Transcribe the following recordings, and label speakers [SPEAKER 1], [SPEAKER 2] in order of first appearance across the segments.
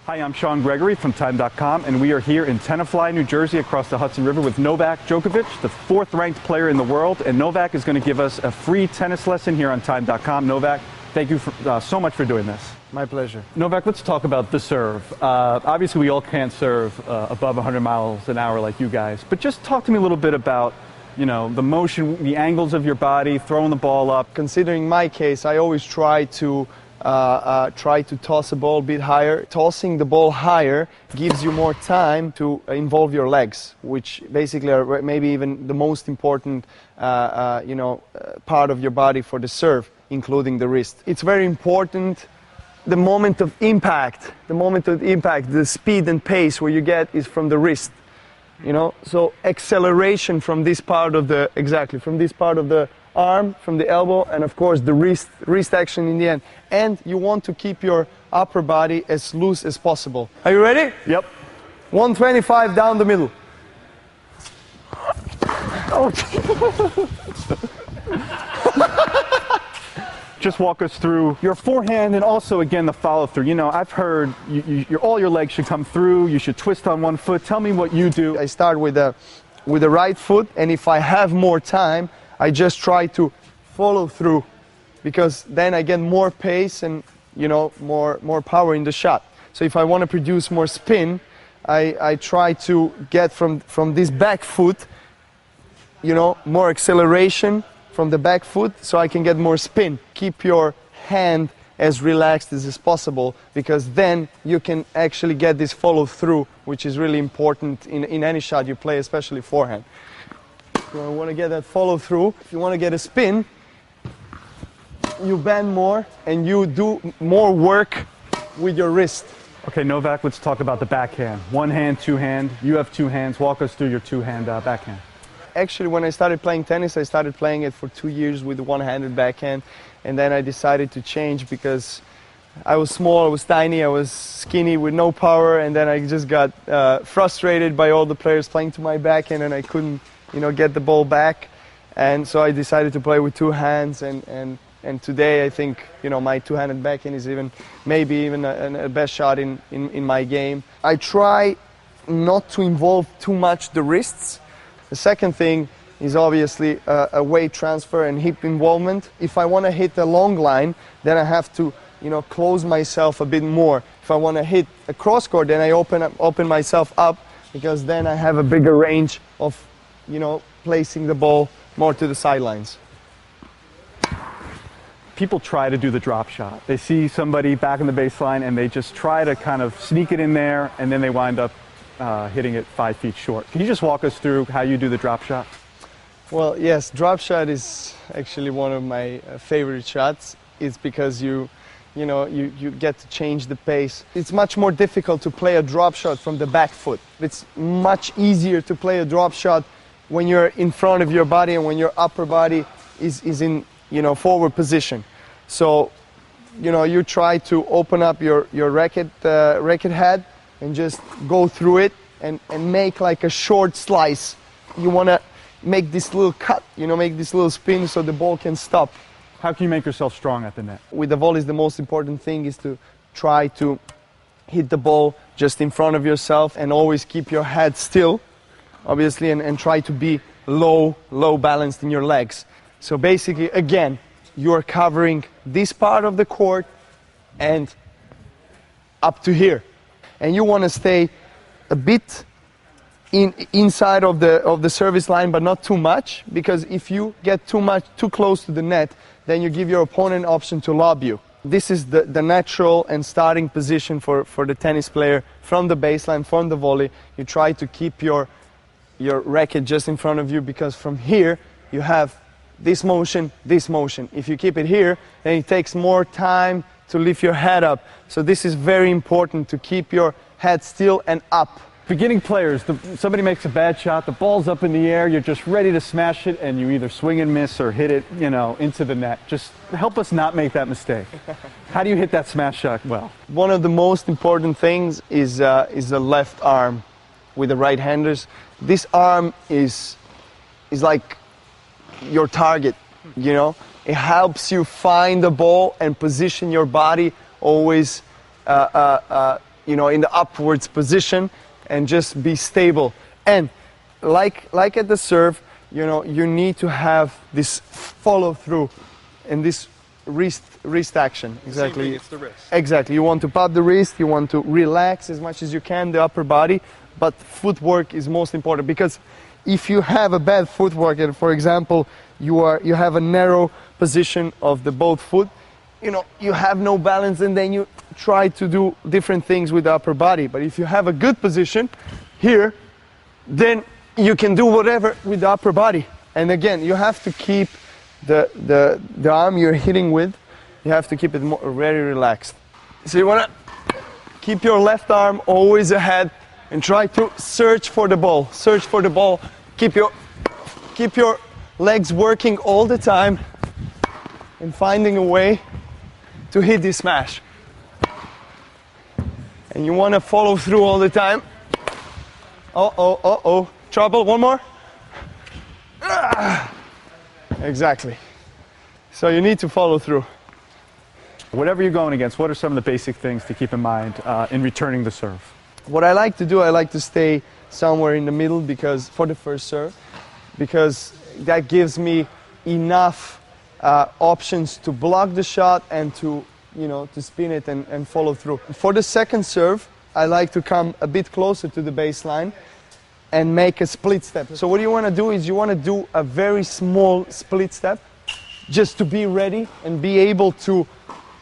[SPEAKER 1] Hi, I'm Sean Gregory from Time.com, and we are here in Tenafly, New Jersey, across the Hudson River with Novak Djokovic, the 4th-ranked player in the world. And Novak is going to give us a free tennis lesson here on Time.com. Novak, thank you so much for doing this.
[SPEAKER 2] My pleasure.
[SPEAKER 1] Novak, let's talk about the serve. Obviously, we all can't serve above 100 miles an hour like you guys, but just talk to me a little bit about, you know, the motion, the angles of your body, throwing the ball up.
[SPEAKER 2] Considering my case, I always try to toss a ball a bit higher. Tossing the ball higher gives you more time to involve your legs, which basically are maybe even the most important part of your body for the serve, including the wrist. It's very important. The moment of impact, the speed and pace where you get is from the wrist. You know, so acceleration from this part of the, from this part of the arm, from the elbow, and of course the wrist action in the end. And you want to keep your upper body as loose as possible. Are you ready?
[SPEAKER 1] Yep.
[SPEAKER 2] 125 down the middle. Oh.
[SPEAKER 1] Just walk us through your forehand and also, again, the follow-through. You know, I've heard all your legs should come through, you should twist on one foot. Tell me what you do.
[SPEAKER 2] I start with the right foot, and if I have more time, I just try to follow through, because then I get more pace and, you know, more power in the shot. So if I want to produce more spin, I try to get from this back foot, you know, more acceleration from the back foot, so I can get more spin. Keep your hand as relaxed as possible, because then you can actually get this follow through, which is really important in any shot you play, especially forehand. You want to get that follow through. If you want to get a spin, you bend more and you do more work with your wrist.
[SPEAKER 1] Okay, Novak, let's talk about the backhand. One hand, two hand. You have two hands. Walk us through your two-hand backhand.
[SPEAKER 2] Actually, when I started playing tennis, I started playing it for 2 years with the one-handed backhand, and then I decided to change because I was small, I was tiny, I was skinny with no power, and then I just got frustrated by all the players playing to my backhand, and I couldn't, you know, get the ball back. And so I decided to play with two hands, and today I think, you know, my two-handed backhand is maybe even a best shot in my game. I try not to involve too much the wrists. The second thing is obviously a weight transfer and hip involvement. If I want to hit a long line, then I have to, you know, close myself a bit more. If I want to hit a cross court, then I open myself up, because then I have a bigger range of, you know, placing the ball more to the sidelines.
[SPEAKER 1] People try to do the drop shot. They see somebody back in the baseline and they just try to kind of sneak it in there, and then they wind up hitting it 5 feet short. Can you just walk us through how you do the drop shot?
[SPEAKER 2] Well, yes, drop shot is actually one of my favorite shots. It's because you get to change the pace. It's much more difficult to play a drop shot from the back foot. It's much easier to play a drop shot when you're in front of your body and when your upper body is in, you know, forward position. So, you know, you try to open up your racket head and just go through it and make like a short slice. You want to make this little cut, you know, make this little spin so the ball can stop.
[SPEAKER 1] How can you make yourself strong at the net?
[SPEAKER 2] With the volleys, the most important thing is to try to hit the ball just in front of yourself and always keep your head still, obviously, and try to be low balanced in your legs. So basically, again, you are covering this part of the court and up to here. And you want to stay a bit inside of the service line, but not too much, because if you get too close to the net, then you give your opponent an option to lob you. This is the natural and starting position for the tennis player from the baseline, from the volley. You try to keep your racket just in front of you, because from here you have this motion, this motion. If you keep it here, then it takes more time to lift your head up. So this is very important, to keep your head still and up.
[SPEAKER 1] Beginning players, somebody makes a bad shot, the ball's up in the air, you're just ready to smash it, and you either swing and miss or hit it, you know, into the net. Just help us not make that mistake. How do you hit that smash shot well?
[SPEAKER 2] One of the most important things is the left arm with the right-handers. This arm is like your target, you know. It helps you find the ball and position your body always you know, in the upwards position and just be stable. And like at the serve, you know, you need to have this follow through and this wrist action. Exactly.
[SPEAKER 1] It's the wrist.
[SPEAKER 2] Exactly. You want to pop the wrist, you want to relax as much as you can the upper body, but footwork is most important, because if you have a bad footwork and, for example, you have a narrow position of the both foot, you know, you have no balance, and then you try to do different things with the upper body. But if you have a good position here, then you can do whatever with the upper body. And again, you have to keep the arm you're hitting with, you have to keep it very relaxed. So you want to keep your left arm always ahead and try to search for the ball. Search for the ball. Keep your legs working all the time and finding a way to hit this smash. And you want to follow through all the time. Uh-oh. Trouble. One more. Exactly. So you need to follow through.
[SPEAKER 1] Whatever you're going against, what are some of the basic things to keep in mind in returning the serve?
[SPEAKER 2] What I like to do, I like to stay somewhere in the middle, because for the first serve, because that gives me enough options to block the shot and to, you know, to spin it and follow through. For the second serve, I like to come a bit closer to the baseline and make a split step. So what you want to do is you want to do a very small split step, just to be ready and be able to,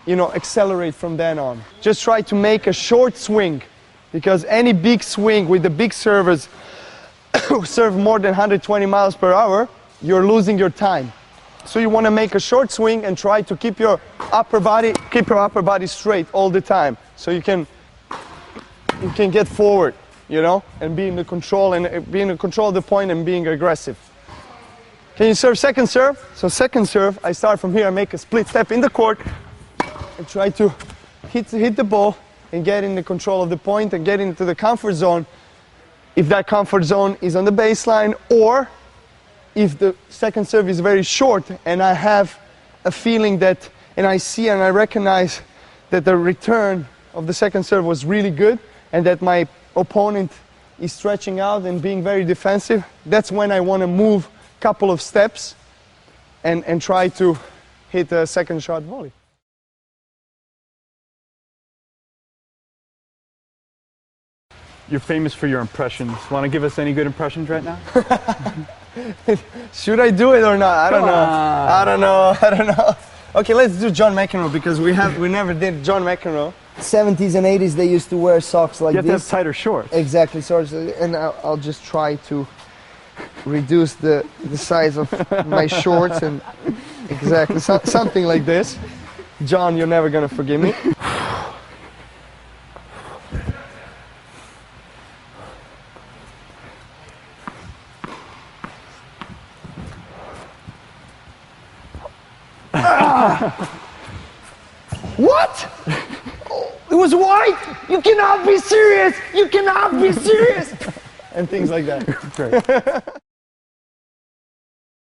[SPEAKER 2] you know, accelerate from then on. Just try to make a short swing, because any big swing with the big servers who serve more than 120 miles per hour, you're losing your time. So you want to make a short swing and try to keep your upper body straight all the time, so you can get forward, you know, and be in the control of the point and being aggressive. Can you serve second serve? So second serve, I start from here, I make a split step in the court and try to hit the ball and get in the control of the point and get into the comfort zone, if that comfort zone is on the baseline, or if the second serve is very short and I have a feeling that, and I see and I recognize that the return of the second serve was really good and that my opponent is stretching out and being very defensive, that's when I want to move a couple of steps and try to hit a second shot volley.
[SPEAKER 1] You're famous for your impressions. Want to give us any good impressions right now?
[SPEAKER 2] Should I do it or not? I don't know. Okay, let's do John McEnroe, because we never did John McEnroe. 70s and 80s, they used to wear socks like this.
[SPEAKER 1] You have to have tighter shorts.
[SPEAKER 2] Exactly, and I'll just try to reduce the size of my shorts, and exactly something like this. John, you're never gonna forgive me. What? Oh, it was white? You cannot be serious! You cannot be serious! And things like that.
[SPEAKER 1] Great.